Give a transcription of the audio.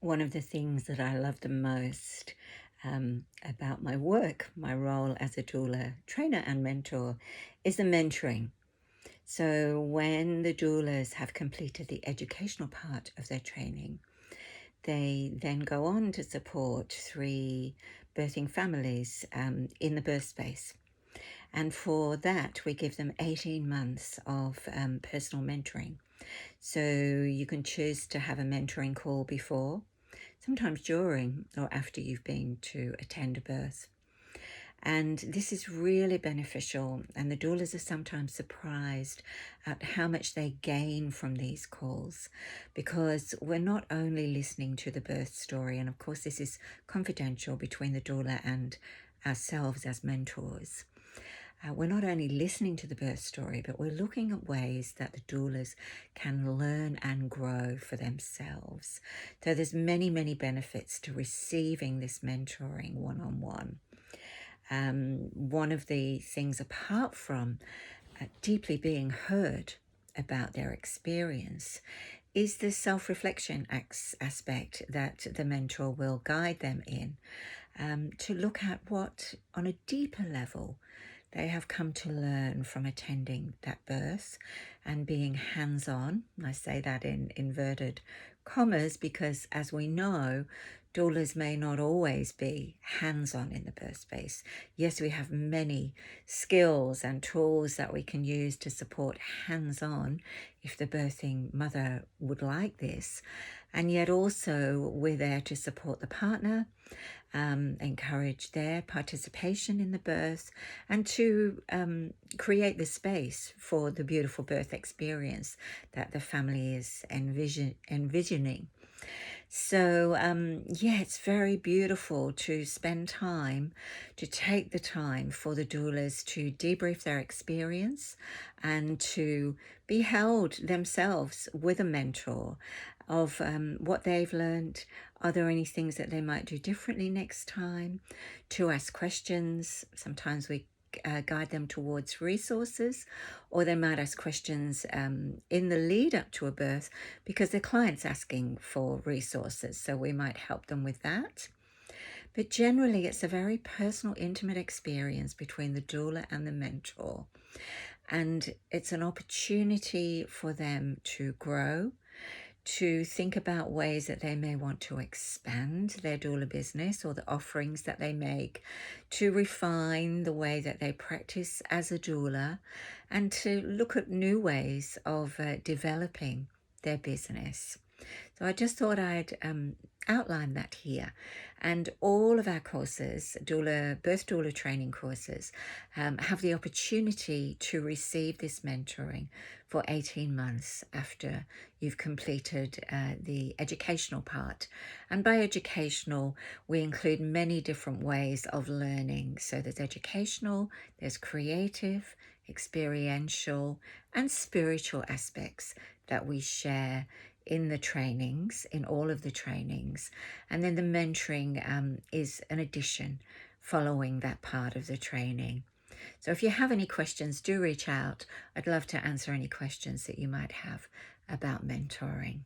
One of the things that I love the most about my work, my role as a doula trainer and mentor, is the mentoring. So when the doulas have completed the educational part of their training, they then go on to support 3 birthing families in the birth space. And for that, we give them 18 months of personal mentoring. So you can choose to have a mentoring call before, sometimes during or after you've been to attend a birth. And this is really beneficial, and the doulas are sometimes surprised at how much they gain from these calls, because we're not only listening to the birth story, and of course this is confidential between the doula and ourselves as mentors. We're not only listening to the birth story, but we're looking at ways that the doulas can learn and grow for themselves. So there's many, many benefits to receiving this mentoring one-on-one. One of the things, apart from deeply being heard about their experience, is the self-reflection aspect that the mentor will guide them in, to look at what, on a deeper level, they have come to learn from attending that birth and being hands-on. I say that in inverted commas because, as we know, doulas may not always be hands-on in the birth space. Yes, we have many skills and tools that we can use to support hands-on if the birthing mother would like this. And yet also we're there to support the partner, encourage their participation in the birth, and to create the space for the beautiful birth experience that the family is envisioning. So yeah, it's very beautiful to spend time, to take the time for the doulas to debrief their experience and to be held themselves with a mentor of what they've learned. Are there any things that they might do differently next time? To ask questions. Sometimes we guide them towards resources, or they might ask questions in the lead up to a birth because their client's asking for resources, so we might help them with that. But generally it's a very personal, intimate experience between the doula and the mentor, and it's an opportunity for them to grow, to think about ways that they may want to expand their doula business or the offerings that they make, to refine the way that they practice as a doula, and to look at new ways of developing their business. So I just thought I'd outline that here. And all of our courses, birth doula training courses, have the opportunity to receive this mentoring for 18 months after you've completed the educational part. And by educational, we include many different ways of learning. So there's educational, there's creative, experiential, and spiritual aspects that we share in the trainings, in all of the trainings. And then the mentoring is an addition following that part of the training. So if you have any questions, do reach out. I'd love to answer any questions that you might have about mentoring.